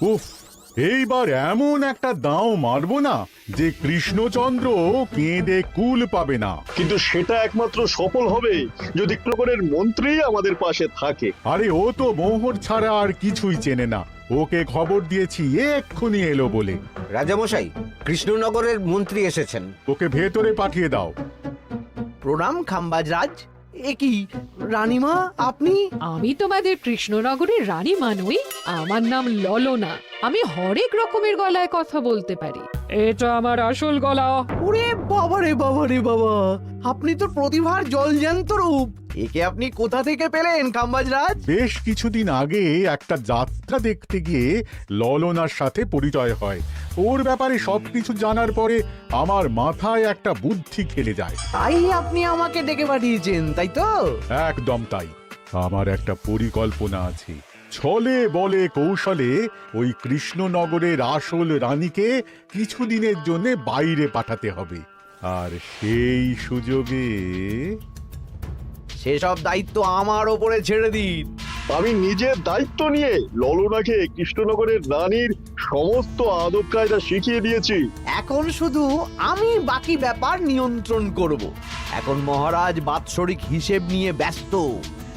উফ, এইবার এমন একটা দাও মারবো না যে কৃষ্ণচন্দ্র কেঁদে কুল পাবে না। কিন্তু সেটা একমাত্র সফল হবে যদি নগরের মন্ত্রী আমাদের পাশে থাকে। আরে ও তো মোহর ছাড়া আর কিছুই চেনে না। ওকে খবর দিয়েছি এক্ষুনি এলো বলে। রাজামশাই, কৃষ্ণনগরের মন্ত্রী এসেছেন। ওকে ভেতরে পাঠিয়ে দাও। প্রণাম খাম্বাজরাজ। এ কি রানীমা, আপনি? আমি তোমাদের কৃষ্ণনগরের রানীমা নই, আমার নাম ললনা। আমি হরেক রকমের গলায় কথা বলতে পারি। এটা আমার আসল গলা। ওরে বাবা রে বাবা রে বাবা, আপনি তো প্রতিভার জলজ্যান্ত রূপ। একে আপনি কোথা থেকে পেলেন খাম্বাজরাজ? বেশ কিছুদিন আগে একটা যাত্রা দেখতে গিয়ে ললনার সাথে পরিচয় হয়। ওর ব্যাপারে সবকিছু জানার পরে আমার মাথায় একটা বুদ্ধি খেলে যায়। তাই আপনি আমাকে ডেকে পাঠিয়েছেন, তাই তো? একদম তাই। আমার একটা পরিকল্পনা আছে। ছলে বলে কৌশলে ওই কৃষ্ণনগরের আসল রানীকে কিছুদিনের জন্য বাইরে পাঠাতে হবে, আর সেই সুযোগে সেসব দায়িত্ব আমার ওপরে ছেড়ে দিন। আমি নিজের দায়িত্ব নিয়ে ললনাকে কৃষ্ণনগরের রানীর সমস্ত আদব কায়দা শিখিয়ে দিয়েছি। এখন শুধু আমি বাকি ব্যাপার নিয়ন্ত্রণ করব। এখন মহারাজ বাৎসরিক হিসেব নিয়ে ব্যস্ত,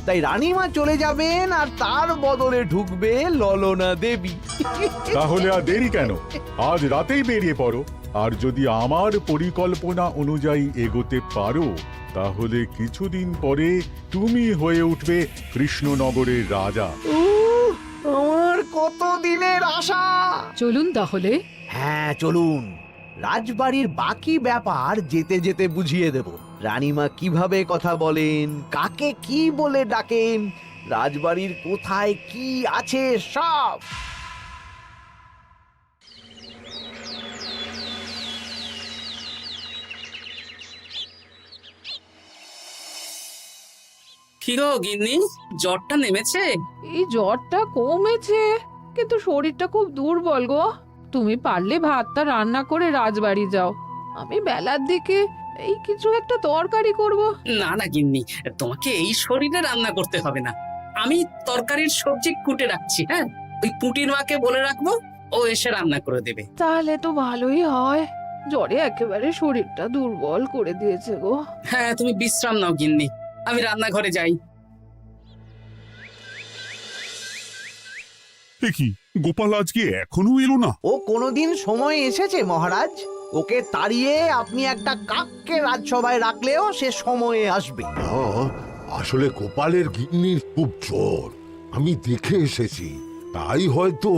তাই রানীমা চলে যাবেন আর তার বদলে ঢুকবে ললনা দেবী। তাহলে আর দেরি কেন? আজ রাতেই বেরিয়ে পড়ো। আর যদি আমার পরিকল্পনা অনুযায়ী এগোতে পারো তাহলে কিছুদিন পরে তুমি হয়ে উঠবে কৃষ্ণনগরের রাজা। আমার কত দিনের আশা। চলুন তাহলে। হ্যাঁ চলুন, রাজবাড়ির বাকি ব্যাপার যেতে যেতে বুঝিয়ে দেব। রানীমা কিভাবে কথা বলেন, কাকে কি বলে ডাকেন, রাজবাড়ির কোথায় কি আছে সব। কি গো গিন্নি, জ্বরটা নেমেছে? এই জ্বরটা কমেছে, কিন্তু শরীরটা খুব দুর্বল গো। তুমি পারলে ভাতটা রান্না করে রাজবাড়ি যাও, আমি বেলার দিকে এই কিছু একটা তরকারি করব। না না গিন্নি, তোমাকে এই শরীরে রান্না করতে হবে না। আমি তরকারির সবজি কুটে রাখছি। হ্যাঁ, ওই পুটির মাকে বলে রাখবো, ও এসে রান্না করে দেবে। তাহলে তো ভালোই হয়। জ্বরে একেবারে শরীরটা দুর্বল করে দিয়েছে গো। হ্যাঁ, তুমি বিশ্রাম নাও গিন্নি, আমি রান্নাঘরে যাই। কি গোপাল আজকে এখনো এলো না? ও কোনোদিন সময় এসেছে মহারাজ? ওকে তাড়িয়ে আপনি একটা কাককে রাজসভায় রাখলেও সে সময়ে আসবে। আসলে গোপালের গিন্নির খুব জ্বর, আমি দেখে এসেছি। তাই হয়তো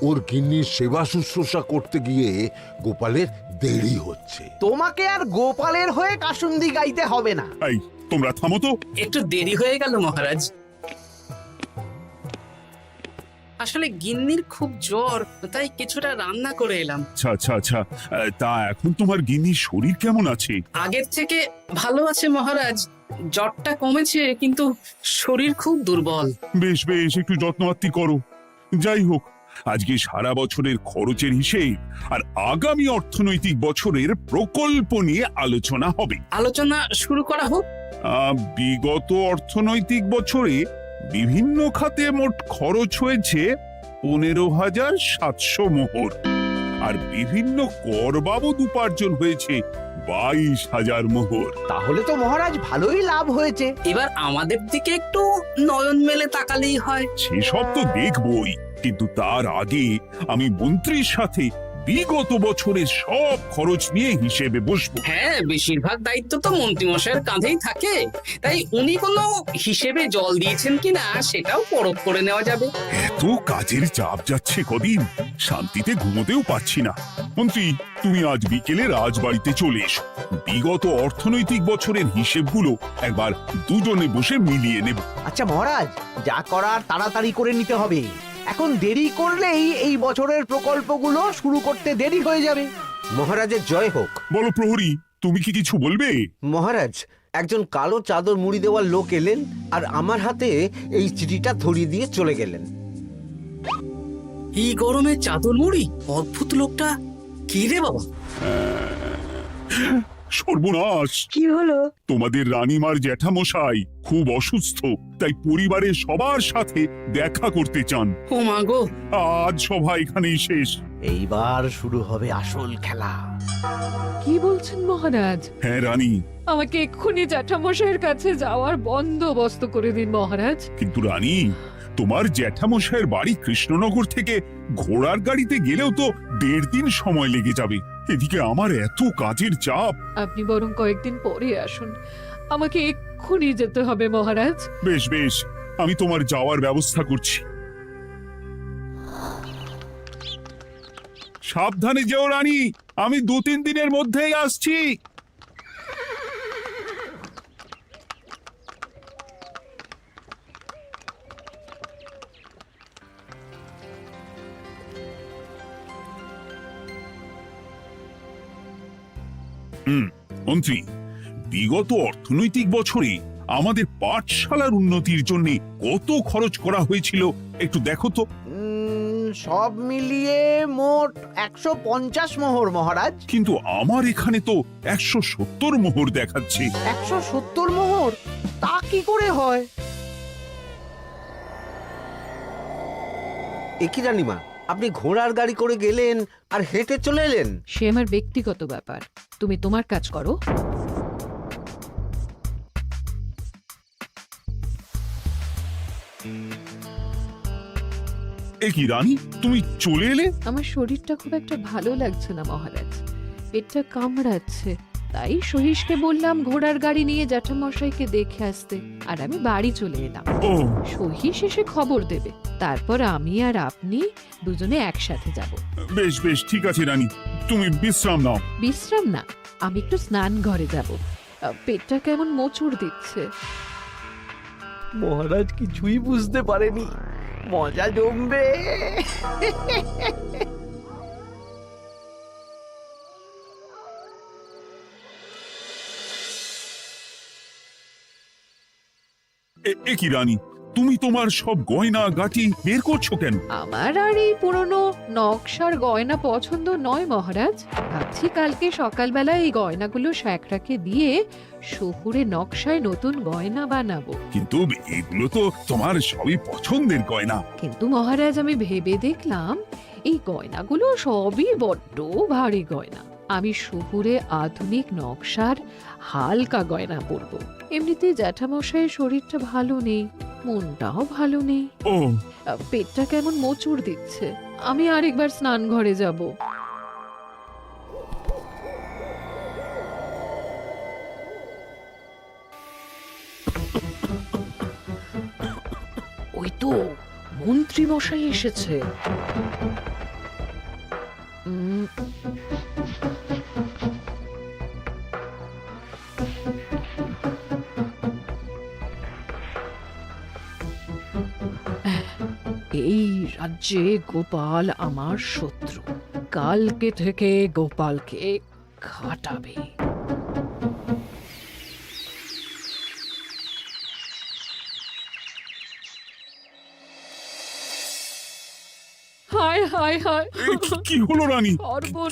ওর গিন্নির সেবা শুশ্রূষা করতে গিয়ে গোপালের দেরি হচ্ছে। তোমাকে আর গোপালের হয়ে কাসুন্দি গাইতে হবে না। এই তোমরা থামো তো। একটু দেরি হয়ে গেল মহারাজ। আসলে গিন্নির খুব জ্বর, তাই কিছুটা রান্না করে এলাম। আচ্ছা আচ্ছা আচ্ছা, তা এখন তোমার গিন্নির শরীর কেমন আছে? আগের থেকে ভালো আছে মহারাজ, জ্বরটা কমেছে, কিন্তু শরীর খুব দুর্বল। বেশ বেশ, একটু যত্নআত্তি করো। যাই হোক, আজকে সারা বছরের খরচের হিসেব আর আগামী অর্থনৈতিক বছরের প্রকল্প নিয়ে আলোচনা হবে। আলোচনা শুরু করা হোক। বিগত অর্থনৈতিক বছরে বিভিন্ন খাতে মোট খরচ হয়েছে 15,700 মোহর, আর বিভিন্ন কর বাবদ উপার্জন হয়েছে 22,000 মোহর। তাহলে তো মহারাজ ভালোই লাভ হয়েছে। এবার আমাদের দিকে একটু নয়ন মেলে তাকালেই হয়। সেসব তো দেখবই, কিন্তু তার আগে আমি মন্ত্রীর সাথে বিগত বছরের সব খরচ নিয়ে হিসেবে বসবো। হ্যাঁ, বেশিরভাগ দায়িত্ব তো মন্ত্রীমশাইয়ের কাঁধেই থাকে, তাই উনি কোনো হিসেবে জল দিয়েছেন কিনা সেটাও পরখ করে নেওয়া যাবে। এত কাজের চাপ যাচ্ছে কদিন, শান্তিতে ঘুমোতেও পাচ্ছি না। মন্ত্রী, তুমি আজ বিকেলে রাজবাড়িতে চলে এসো। বিগত অর্থনৈতিক বছরের হিসেবগুলো একবার দুজনে বসে মিলিয়ে নেব। আচ্ছা মহারাজ, যা করার তাড়াতাড়ি করে নিতে হবে। এখন দেরি করলেই এই বছরের প্রকল্পগুলো শুরু করতে দেরি হয়ে যাবে। মহারাজের জয় হোক। বলো প্রহরী, তুমি কি কিছু বলবে? মহারাজ, একজন কালো চাদর মুড়ি দেওয়ার লোক এলেন আর আমার হাতে এই চিঠিটা ধরিয়ে দিয়ে চলে গেলেন। এই গরমে চাদর মুড়ি? অদ্ভুত লোকটা। কি রে বাবা? সর্বনাশ! কি হলো? তোমাদের রানীমার জ্যাঠামশাই খুব অসুস্থ, তাই পরিবারের সবার সাথে দেখা করতে চান। ও মা গো, আজ সভা এখানেই শেষ। এইবার শুরু হবে আসল খেলা। কি বলছেন মহারাজ? হ্যাঁ রানী, আমাকে এক্ষুনি জ্যাঠামশাইয়ের কাছে যাওয়ার বন্দোবস্ত করে দিন মহারাজ। কিন্তু রানী, তোমার জ্যাঠামশাইয়ের বাড়ি কৃষ্ণনগর থেকে ঘোড়ার গাড়িতে গেলেও তো 1.5 দিন সময় লেগে যাবে। এদিকে আমার এত কাজের চাপ। আপনি বরং কয়েকদিন পরে আসুন, আমাকে এক্ষুনি যেতে হবে মহারাজ। বেশ বেশ, আমি তোমার যাওয়ার ব্যবস্থা করছি। সাবধানে যেও রানী, আমি 2-3 দিনের মধ্যেই আসছি। মন্ত্রী, বিগত অর্থনৈতিক বছরে আমাদের পাঠশালার উন্নতির জন্য কত খরচ করা হয়েছিল একটু দেখো তো। সব মিলিয়ে মোট 150 মোহর মহারাজ। কিন্তু আমার এখানে তো 170 মোহর দেখাচ্ছে। 170 মোহর? তা কি করে হয়? একই রানীমা, আপনি ঘোড়ার গাড়ি করে গেলেন আর হেঁটে চলে এলেন? সে আমার ব্যক্তিগত ব্যাপার, তুমি তোমার কাজ করো। এ কি রানী, তুমি চলে এলে? আমার শরীরটা খুব একটা ভালো লাগছে না মহারাজ, পেটটা কামড়াচ্ছে, তাই সহিসকে বললাম ঘোড়ার গাড়ি নিয়ে জ্যাঠামশাইকে দেখে আসতে, আর আমি বাড়ি চলে এলাম। ও, সহিস এসে খবর দেবে, তারপর আমি আর আপনি দুজনে একসাথে যাব। বেশ বেশ, ঠিক আছে রানী, তুমি বিশ্রাম নাও। বিশ্রাম না, আমি একটু স্নান ঘরে যাব, পেটটা কেমন মোচড় দিচ্ছে। মহারাজ কিছুই বুঝতে পারেনি, মজা জমবে। এ কি রানী, তুমি তোমার সব গয়না গাটি বের করছো কেন? আমার আর এই পুরনো নকশার গয়না পছন্দ নয় মহারাজ, ভাবছি কালকে সকালবেলা এই গয়নাগুলো শ্যাকরাকে দিয়ে শহুরে নকশায় নতুন গয়না বানাবো। কিন্তু এগুলো তো তোমার সবই পছন্দের গয়না। কিন্তু মহারাজ, আমি ভেবে দেখলাম এই গয়নাগুলো সবই বড্ড ভারী গয়না, আমি শহুরে আধুনিক নকশার হালকা গয়না পরবো। এমনিতে জ্যাঠামশাইয়ের শরীরটা ভালো নেই, মনটাও ভালো নেই, ও, পেটটা কেমন মোচড় দিচ্ছে, আমি আরেকবার স্নান ঘরে যাব। ওই তো মন্ত্রী মশাই এসেছে। এই রাজ্যে গোপাল আমার শত্রু, কালকে থেকে গোপালকে খাটাবে। হায় হায় হায়, কি হলো রানী,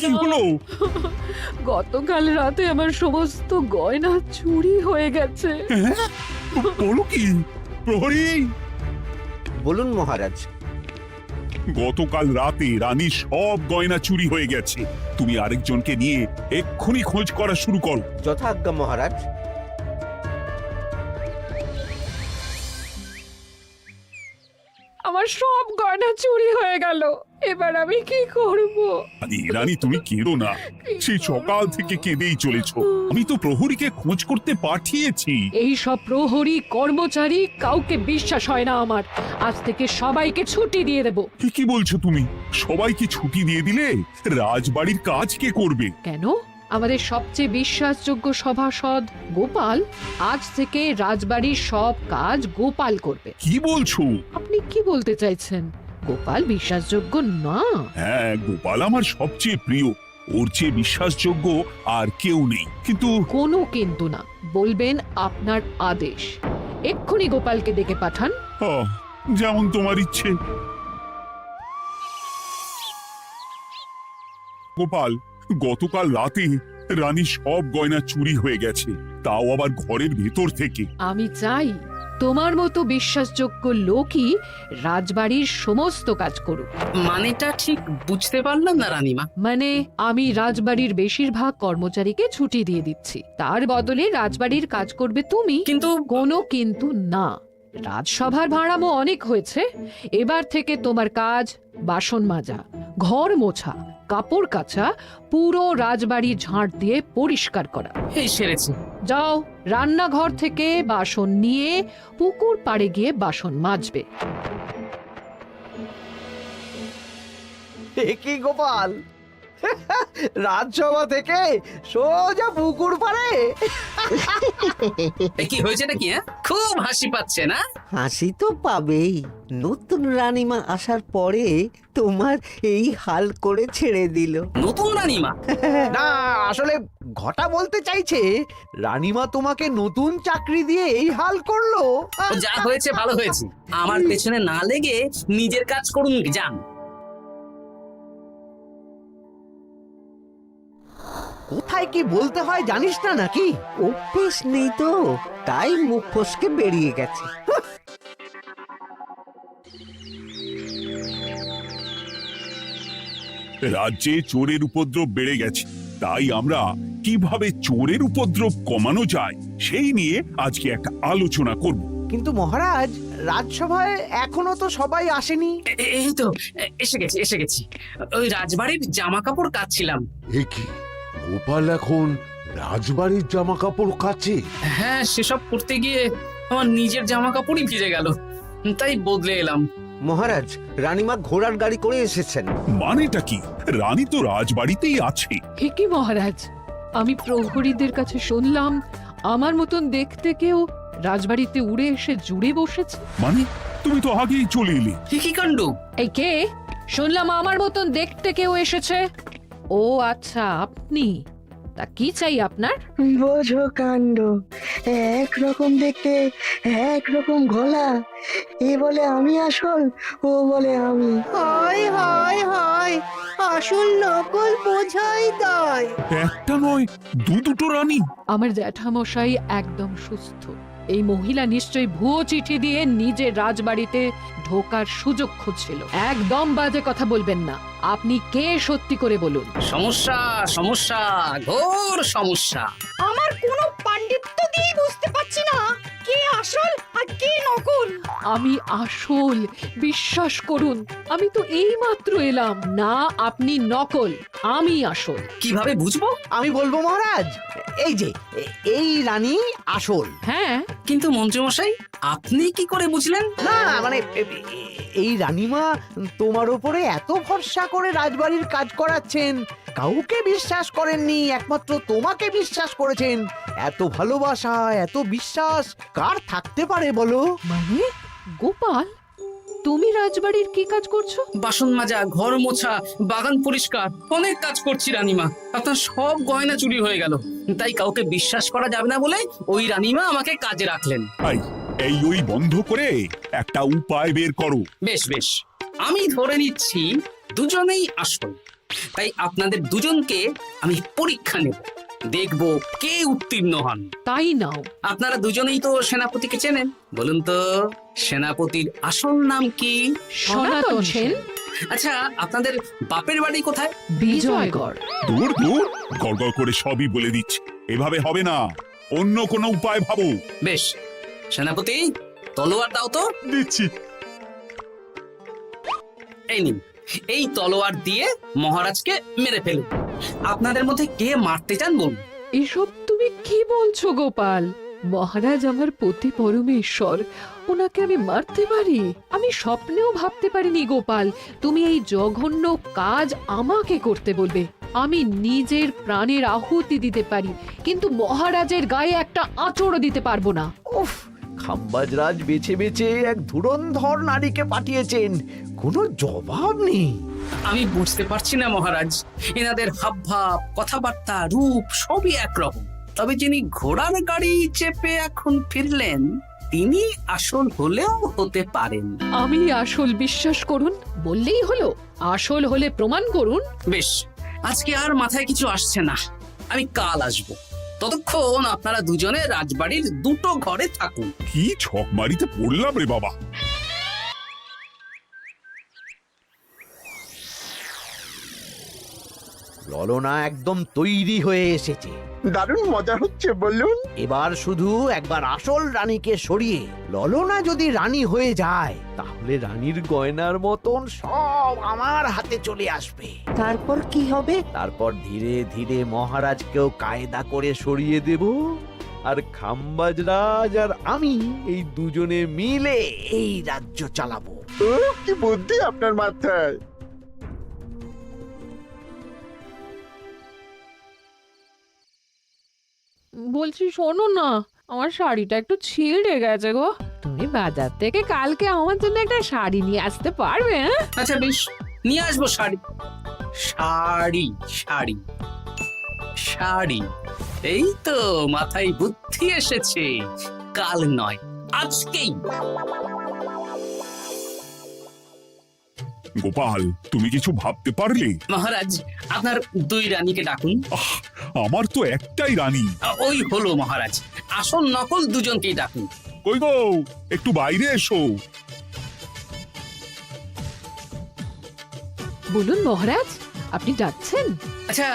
কি হলো? গতকাল রাতে আমার সমস্ত গয়না চুরি হয়ে গেছে। হ্যাঁ? বলো কি? প্রহরী, বলুন মহারাজ। গতকাল রাতে রানীর সব গয়না চুরি হয়ে গেছে। তুমি আরেকজনকে নিয়ে এক্ষুনি খোঁজ করা শুরু করো। যথাজ্ঞা মহারাজ। আমার সব গয়না চুরি হয়ে গেল, এবার আমি কি করব? রানী তুমি কেঁদো না, সেই সকাল থেকে কেঁদেই চলেছো। আমি তো প্রহরীকে খোঁজ করতে পাঠিয়েছি। এই সব প্রহরী কর্মচারী কাউকে বিশ্বাস হয় না আমার, আজ থেকে সবাইকে ছুটি দিয়ে দেব। কি বলছো তুমি? সবাইকে ছুটি দিয়ে দিলে রাজবাড়ির কাজ কে করবে? কেন? আমাদের সবচেয়ে বিশ্বাসযোগ্য সভাসদ গোপাল আজ থেকে রাজবাড়ির সব কাজ গোপাল করবে। কি বলছো? আপনি কি বলতে চাইছেন? গোপাল বিশ্বাসযোগ্য না? হ্যাঁ, গোপাল আমার সবচেয়ে প্রিয়, ওর চেয়ে বিশ্বাসযোগ্য আর কেউ নেই। কিন্তু কোনো কিন্তু না, বলবেন আপনার আদেশ। এক্ষুনি গোপালকে ডেকে পাঠান। যেমন তোমার ইচ্ছে। গোপাল, গতকাল রাতে রানীর সব গয়না চুরি হয়ে গেছে, তাও আবার ঘরের ভেতর থেকে। আমি চাই তোমার মতো বিশ্বাসযোগ্য লোকই রাজবাড়ির সমস্ত কাজ করুক। মানেটা ঠিক বুঝতে পারলাম না রানীমা। মানে আমি রাজবাড়ির বেশিরভাগ কর্মচারীকে ছুটি দিয়ে দিচ্ছি, তার বদলে রাজবাড়ির কাজ করবে তুমি। কিন্তু কোনো কিন্তু না। রাজসভার ভাড়ামো অনেক হয়েছে, এবার থেকে তোমার কাজ বাসন মাজা, ঘর মোছা, কাপড় কাচা, পুরো রাজবাড়ি ঝাঁট দিয়ে পরিষ্কার করা। এই সেরেছে। যাও, রান্নাঘর থেকে বাসন নিয়ে পুকুর পাড়ে গিয়ে বাসন মাজবে। এ কি গোপাল, রাজসভা থেকে সোজা পুকুর পাড়ে? কি হয়েছে নাকি? খুব হাসি পাচ্ছে না? হাসি তো পাবেই, নতুন রানীমা আসার পরে তোমার এই হাল করে ছেড়ে দিল। নতুন রানীমা? না, আসলে ঘটা বলতে চাইছে রানীমা তোমাকে নতুন চাকরি দিয়ে এই হাল করলো। ও যা হয়েছে ভালো হয়েছে, আমার পেছনে না লেগে নিজের কাজ করুন যান। কোথায় কি বলতে হয় জানিস না নাকি? অভ্যেস নেই তো, তাই মুখ ফসকে বেরিয়ে গেছে। রাজ্যে চোরের উপদ্রব বেড়ে গেছে, তাই আমরা কিভাবে চোরের উপদ্রব কমানো যায় সেই নিয়ে আজকে একটা আলোচনা করব। কিন্তু মহারাজ, রাজসভায় এখনো তো সবাই আসেনি। এই তো এসে গেছি। ওই রাজবাড়ির জামা কাপড় কাচ্ছিলাম। এ কি, গোপাল এখন রাজবাড়ির জামা কাপড় কাচে? হ্যাঁ, সেসব করতে গিয়ে আমার নিজের জামা কাপড়ই ভিজে গেল, তাই বদলে এলাম। মহারাজ, রানীমা ঘোড়ার গাড়ি করে এসেছেন। মানেটা কি? রানী তো রাজবাড়িতেই আছে। হে কি মহারাজ, আমি প্রহরীদের কাছে শুনলাম আমার মতন দেখতে কেউ রাজবাড়িতে উড়ে এসে জুড়ে বসেছে। মানে তুমি তো আগেই চলে এলে। কি কাণ্ড! এই কে? শুনলাম আমার মতন দেখতে কেউ এসেছে। ও আচ্ছা, আপনি। তা কি চাই আপনার? বোঝো কাণ্ড, একরকম দেখতে একরকম গলা। এ বলে আমি আসল, ও বলে আমি। হায় হায় হায়, আসল নকল বোঝাই দায়। একটা নয়, দুটো রানী। আমার জ্যাঠামশাই একদম সুস্থ। এই মহিলা নিশ্চয়ই ভুয়ো চিঠি দিয়ে নিজের রাজবাড়িতে ঢোকার সুযোগ খুঁজছিল। একদম বাজে কথা বলবেন না। আপনি কে সত্যি করে বলুন। সমস্যা সমস্যা, ঘোর সমস্যা। আমার কোনো পাণ্ডিত্য দিয়ে বুঝতে পারছি না কে আসল আর কে নকল। আমি আসল, বিশ্বাস করুন। আমি তো এইমাত্র এলাম। না, আপনি নকল, আমি আসল। কিভাবে বুঝবো? আমি বলবো মহারাজ, এই যে এই রানী আসল। হ্যাঁ, কিন্তু মন্ত্রীমশাই, আপনি কি করে বুঝলেন? না মানে এই রানীমা তোমার উপরে এত ভরসা করে রাজবাড়ির কাজ করাচ্ছেন, কাউকে বিশ্বাস করেননি, একমাত্র তোমাকে বিশ্বাস করেছেন। এত ভালোবাসা, এত বিশ্বাস কার থাকতে পারে বলো? মানে গোপাল, তুমি রাজবাড়ির কি কাজ করছো? বাসন মাজা, ঘর মোছা, বাগান পরিষ্কার, অনেক কাজ করছি রানীমা। আপনার সব গয়না চুরি হয়ে গেল, তাই কাউকে বিশ্বাস করা যাবে না বলে ওই রানীমা আমাকে কাজে রাখলেন। এই ওই বন্ধ করে একটা উপায় বের করো। বেশ বেশ, আমি ধরে নিচ্ছি দুজনেই আসল। তাই আপনাদের দুজনকে আমি পরীক্ষা নেব, দেখব কে উত্তীর্ণ হন। তাই নাও। আপনারা দুজনেই তো সেনাপতিকে চেনেন, বলুন তো সেনাপতির আসল নাম কি? সনাতন সেন। আচ্ছা, আপনাদের বাপের বাড়ি কোথায়? বিজয়গড়। দূর গড়গড় করে সবই বলে দিচ্ছে, এভাবে হবে না, অন্য কোনো উপায় ভাবো। বেশ, সেনাপতি তলোয়ার দাও তো। দিচ্ছি। এই নিন, এই তলোয়ার দিয়ে মহারাজকে মেরে ফেলুন। আপনাদের মধ্যে কে মারতে চান বলুন। এসব তুমি কি বলছো গোপাল? মহারাজ আমার পতি পরমেশ্বর, ওনাকে আমি মারতে পারি? আমি স্বপ্নেও ভাবতে পারিনি গোপাল তুমি এই জঘন্য কাজ আমাকে করতে বলবে। আমি নিজের প্রাণের আহুতি দিতে পারি, কিন্তু মহারাজের গায়ে একটা আঁচড়ও দিতে পারবো না। উফ, খাম্বাজরাজ বেছে বেছে এক ধুরন্ধর নারীকে পাঠিয়েছেন, কোনো জবাব নেই। আমি বুঝতে পারছি না মহারাজ, এনাদের হাবভাব, কথাবার্তা, রূপ সবই একরকম। তবে যিনি ঘোড়ার গাড়ি চেপে এখন ফিরলেন, তিনি আসল হলেও হতে পারেন। আমি আসল, বিশ্বাস করুন। বললেই হলো? আসল হলে প্রমাণ করুন। বেশ, আজকে আর মাথায় কিছু আসছে না, আমি কাল আসব। ততক্ষণ আপনারা দুজনে রাজবাড়ির দুটো ঘরে থাকুন। কি ছকমারিতে পড়লাম রে বাবা। ললনা একদম তৈরি হয়ে এসেছে। দারুণ মজা হচ্ছে বলুন। এবার শুধু একবার আসল রানীকে সরিয়ে ললনা যদি রানী হয়ে যায়, তাহলে রানীর গয়নার মতন সব আমার হাতে চলে আসবে। তারপর কি হবে? তারপর ধীরে ধীরে মহারাজকেও কায়দা করে সরিয়ে দেব, আর খাম্বাজ রাজ আর আমি এই দুজনে মিলে এই রাজ্য চালাবো। কি বুদ্ধি আপনার মাথায়। বলছি শোনো না, আমার শাড়িটা একটু ছিঁড়ে গেছে গো। তুমি বাজার থেকে কালকে আমার জন্য একটা শাড়ি নিয়ে আসতে পারবে? হ্যাঁ, আচ্ছা বেশ, নিয়ে আসবো শাড়ি। শাড়ি শাড়ি শাড়ি, এই তো মাথায় বুদ্ধি এসেছে। কাল নয়, আজকেই। গোপাল, তুমি কিছু ভাবতে পারলে? মহারাজ, আপনার দুই রানীকে ডাকুন। আমার তো একটাই রানী। ওই হলো মহারাজ, আসল নকল দুজনকেই ডাকুন। কই গো, একটু বাইরে এসো। বলুন মহারাজ, আপনি ডাকছেন? আচ্ছা,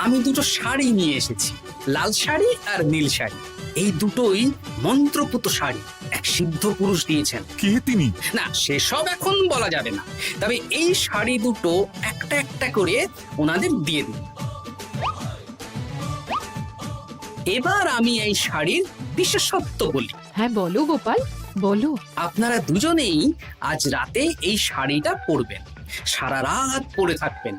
আমি দুটো শাড়ি নিয়ে এসেছি, লাল শাড়ি আর নীল শাড়ি। এই দুটোই মন্ত্রপুত শাড়ি, এক সিদ্ধ পুরুষ দিয়েছেন। কে তিনি? না, সেসব এখন বলা যাবে না, তবে এই শাড়ি দুটো একটা একটা করে ওনাদের দিয়ে দিন। এবার আমি এই শাড়ির বিশেষত্ব বলি। হ্যাঁ বলো গোপাল, বলো। আপনারা দুজনেই আজ রাতে এই শাড়িটা পরবেন, সারা রাত পরে থাকবেন।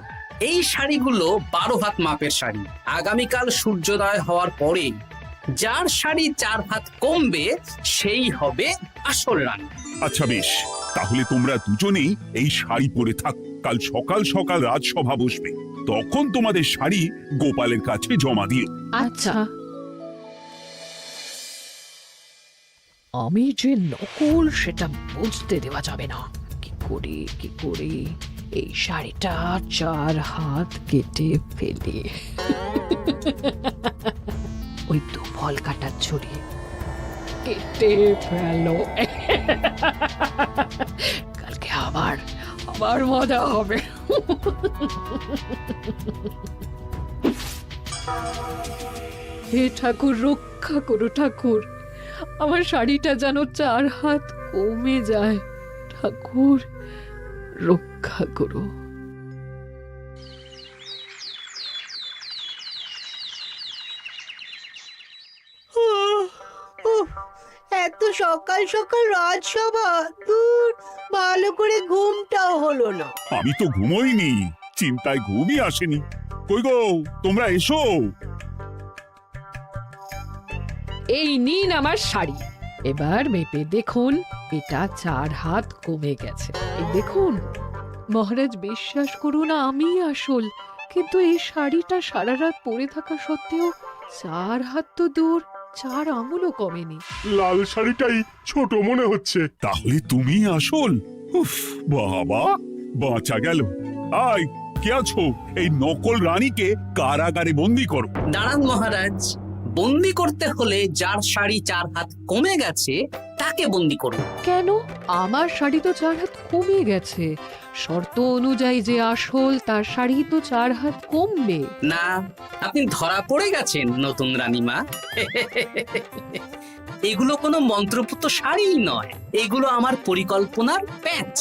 এই শাড়িগুলো 12 হাত মাপের শাড়ি। আগামীকাল সূর্যোদয় হওয়ার পরে যার শাড়ি 4 হাত কমবে সেই হবে আসল রানী। আচ্ছা বেশ, তাহলে তোমরা দুজনেই এই শাড়ি পরে থাক। কাল সকাল সকাল রাজসভা বসবে, তখন তোমাদের শাড়ি গোপালের কাছে জমা দিও। আচ্ছা। আমি যে নকল সেটা বুঝতে দেওয়া যাবে না। কি করে এই শাড়িটা 4 হাত কেটে ফেলে ওই দুফল কাটার ছড়ি কেটে ফেলো। কালকে আবার মজা হবে। হে ঠাকুর, রক্ষা করো ঠাকুর, আমার শাড়িটা যেন 4 হাত কমে যায়। ঠাকুর রক্ষা করো। এত সকাল সকাল রাজসভা, দূর, ভালো করে ঘুমটাও হলো না। আমি তো ঘুমোইনি, চিন্তায় ঘুমই আসেনি। কই গো, তোমরা এসো। এই নিন আমার শাড়ি, এবার মেপে দেখুন, এটা 4 হাত কমে গেছে। এই দেখুন মহারাজ, বিশ্বাস করুন আমি আসল, কিন্তু এই শাড়িটা সারা রাত পরে থাকা সত্ত্বেও 4 হাত তো দূর, 4 আঙুলও কমেনি। লাল শাড়িটাই ছোট মনে হচ্ছে। তাহলে তুমি আসল? উফ, বাবা, বাঁচা গেল। আয়, কে আছো? এই নকল রানীকে কারাগারে বন্দি করো। দাঁড়ান মহারাজ, বন্দি করতে হলে যার শাড়ি 4 হাত কমে গেছে তাকে বন্দি করুন। কেন? আমার শাড়ি তো 4 হাত কমে গেছে। শর্ত অনুযায়ী যে আসল তার শাড়ি তো 4 হাত কমবে না, আপনি ধরা পড়ে গেছেন নতুন রানীমা। এগুলো কোনো মন্ত্রপুত শাড়ি নয়, এগুলো আমার পরিকল্পনার প্যাচ।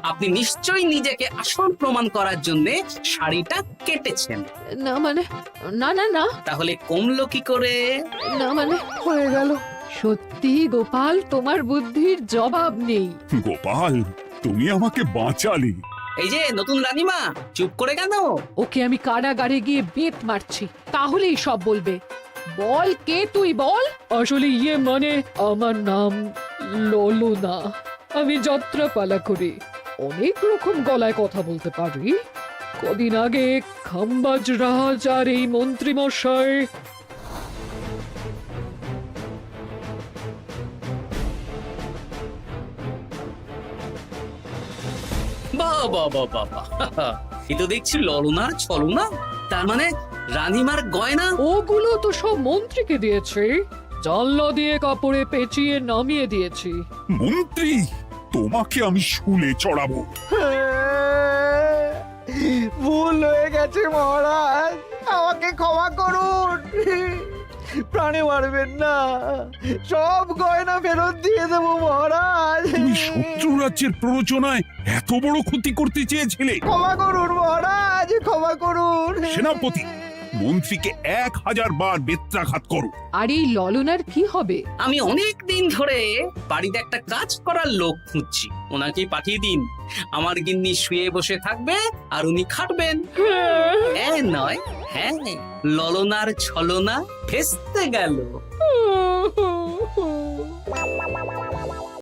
আপনি নিশ্চয়ই নিজেকে আসল প্রমাণ করার জন্য শাড়িটা কেটেছেন। না মানে, না না না, তাহলে কমলো কি করে? না মানে হয়ে গেল। সত্যি গোপাল, তোমার বুদ্ধির জবাব নেই। গোপাল, তুমি আমাকে বাঁচালে। এই যে নতুন রানীমা, চুপ করে কেন? ওকে আমি কারাগারে গিয়ে বেত মারছি, তাহলেই সব বলবে। বল, কে তুই বল? আসলে মানে আমার নাম ললনা। আমি যাত্রাপালা করি, অনেক রকম গলায় কথা বলতে পারি। কদিন আগে খাম্বাজ রাজ আর এই মন্ত্রী মশাই বাহ বাহ বাহ বাহ বাহ, এ তো দেখছি ললনার ছলনা। তা তার মানে রানীমার গয়না? ওগুলো তো সব মন্ত্রীকে দিয়েছি, জানলা দিয়ে কাপড়ে পেঁচিয়ে নামিয়ে দিয়েছি। মন্ত্রী, তোমাকে আমি শুলে চড়াবো। ভুল হয়ে গেছে মহারাজ, আমাকে ক্ষমা করুন। প্রাণে মারবেন না, সব গয়না ফেরত দিয়ে দেবো মহারাজ। তুমি শত্রু রাজ্যের প্ররোচনায় এত বড় ক্ষতি করতে চেয়েছিলে? ক্ষমা করুন মহারাজ, ক্ষমা করুন। সেনাপতি, মন্ত্রীকে 1000 বার বেত্রাঘাত করো। আর এই ললনার কি হবে? আমি অনেক দিন ধরে বাড়িতে একটা কাজ করার লোক খুঁজছি, ওনাকেই পাঠিয়ে দিন। আমার গিন্নি শুয়ে বসে থাকবে আর উনি খাটবেন। নয়, হ্যাঁ, ললনার ছলনা ফেস্তে গেল।